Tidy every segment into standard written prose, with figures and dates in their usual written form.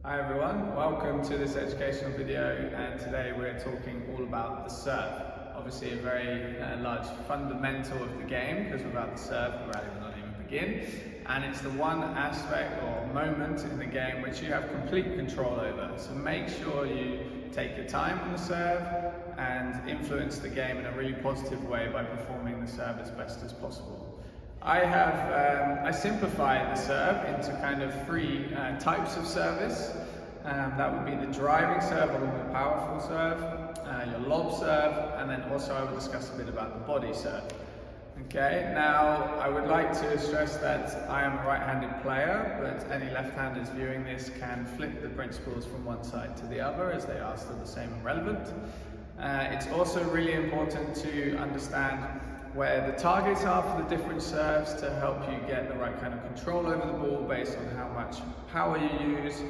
Hi everyone, welcome to this educational video, and today we're talking all about the serve. Obviously a very large fundamental of the game, because without the serve the rally would not even begin, and it's the one aspect or moment in the game which you have complete control over. So make sure you take your time on the serve and influence the game in a really positive way by performing the serve as best as possible. I simplify the serve into kind of three types of service. That would be the driving serve, or the more powerful serve, your lob serve, and then also I will discuss a bit about the body serve. Okay, now I would like to stress that I am a right-handed player, but any left-handers viewing this can flip the principles from one side to the other, as they are still the same and relevant. It's also really important to understand where the targets are for the different serves to help you get the right kind of control over the ball based on how much power you use.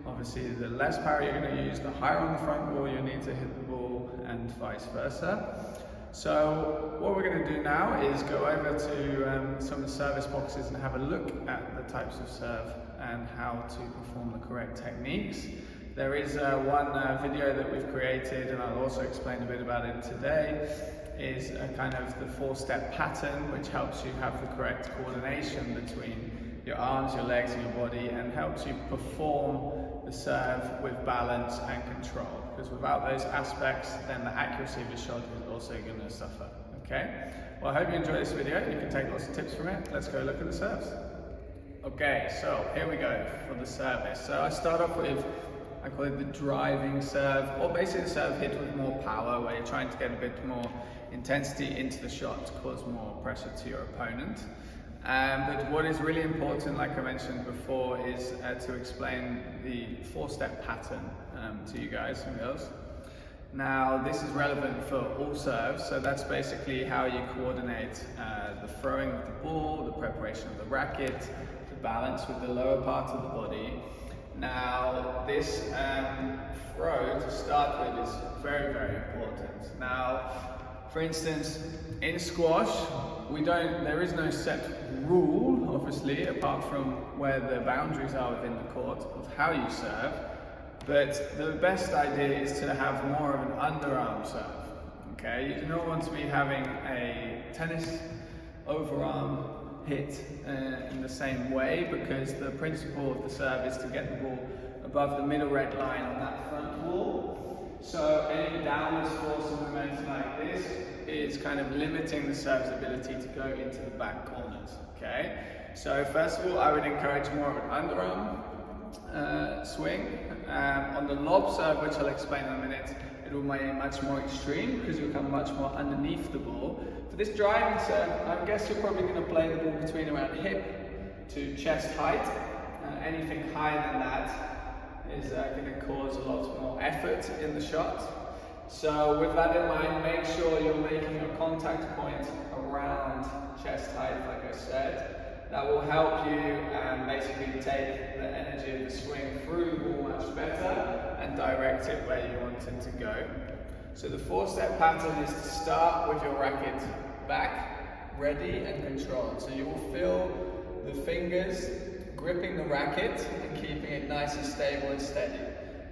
Obviously, the less power you're going to use, the higher on the front wall you need to hit the ball, and vice versa. So what we're going to do now is go over to some of the service boxes and have a look at the types of serve and how to perform the correct techniques. There is one video that we've created, and I'll also explain a bit about it today, is a kind of the four-step pattern which helps you have the correct coordination between your arms, your legs and your body, and helps you perform the serve with balance and control, because without those aspects then the accuracy of your shot is also going to suffer. Okay, well, I hope you enjoy this video. You can take lots of tips from it. Let's go look at the serves. Okay, so here we go for the service. So I start off with, I call it the driving serve, or basically the serve hit with more power, where you're trying to get a bit more intensity into the shot to cause more pressure to your opponent. But what is really important, like I mentioned before, is to explain the four-step pattern to you guys and girls. Now, this is relevant for all serves, so that's basically how you coordinate the throwing of the ball, the preparation of the racket, the balance with the lower part of the body. Now, this throw to start with is very, very important. Now, for instance, in squash, there is no set rule, obviously, apart from where the boundaries are within the court of how you serve. But the best idea is to have more of an underarm serve. Okay, you do not want to be having a tennis overarm hit in the same way, because the principle of the serve is to get the ball above the middle red line on that front wall. So any downwards force of momentum like this is kind of limiting the serve's ability to go into the back corners. Okay, so first of all, I would encourage more of an underarm swing. On the lob serve, which I'll explain in a minute, it will be much more extreme because you'll come much more underneath the ball. For this driving serve, I guess you're probably going to play the ball between around hip to chest height. Anything higher than that is going to cause a lot more effort in the shot. So with that in mind, make sure you're making a contact point around chest height, like I said. That will help you basically take the energy of the swing through the ball much better and direct it where you want it to go. So the four-step pattern is to start with your racket back, ready and controlled. So you will feel the fingers gripping the racket and keeping it nice and stable and steady.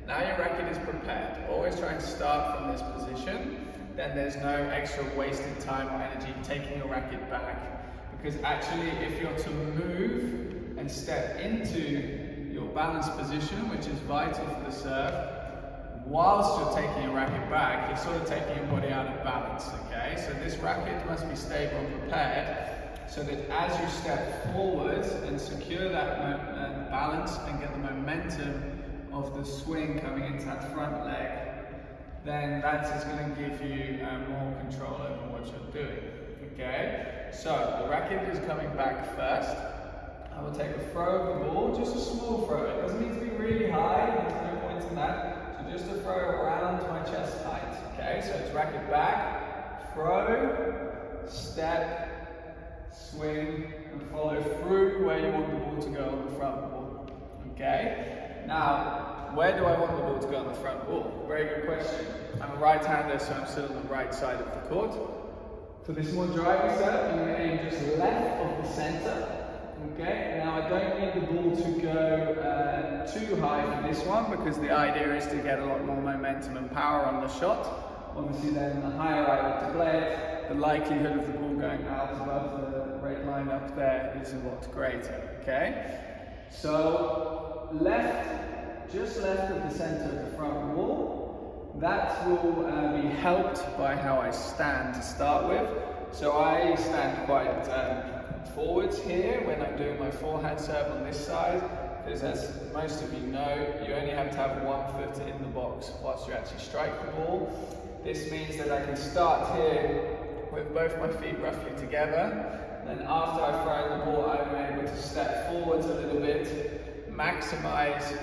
Now your racket is prepared. Always try and start from this position. Then there's no extra wasted time or energy taking your racket back. Because actually, if you're to move and step into your balanced position, which is vital for the serve, whilst you're taking your racket back, you're sort of taking your body out of balance, okay? So this racket must be stable and prepared, so that as you step forward and secure that balance and get the momentum of the swing coming into that front leg, then that is going to give you more control over what you're doing. Okay, so the racket is coming back first. I will take a throw of the ball, just a small throw. It doesn't need to be really high, there's no point in that. So just a throw around my chest height. Okay, so it's racket back, throw, step, swing, and follow through where you want the ball to go on the front wall. Okay, now where do I want the ball to go on the front wall? Very good question. I'm a right-hander, so I'm still on the right side of the court. For this more driving serve, I'm going to aim just left of the center. Okay, now I don't need the ball to go too high for this one because the idea is to get a lot more momentum and power on the shot. Obviously then the higher I want to play it, the likelihood of the ball going out above the red line up there is a lot greater, okay? So left, just left of the center of the front wall, that will be helped by how I stand to start with. So I stand quite forwards here when I'm doing my forehand serve on this side, because as most of you know, you only have to have 1 foot in the box whilst you actually strike the ball. This means that I can start here with both my feet roughly together. Then after I've thrown the ball, I'm able to step forwards a little bit, maximize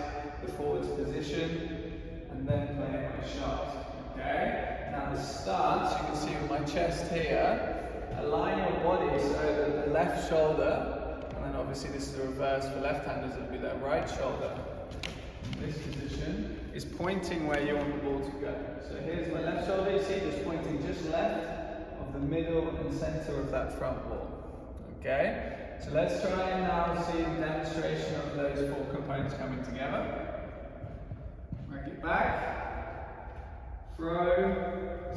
the forwards position, and then play my shot. Okay? Now the stance, you can see with my chest here, align your body so that the left shoulder, and then obviously this is the reverse for left-handers, it would be their right shoulder. This position is pointing where you want the ball to go. So here's my left shoulder, you see, just pointing just left of the middle and center of that front wall. Okay? So let's try and now see the demonstration of those 4 components coming together. Rack it back, throw,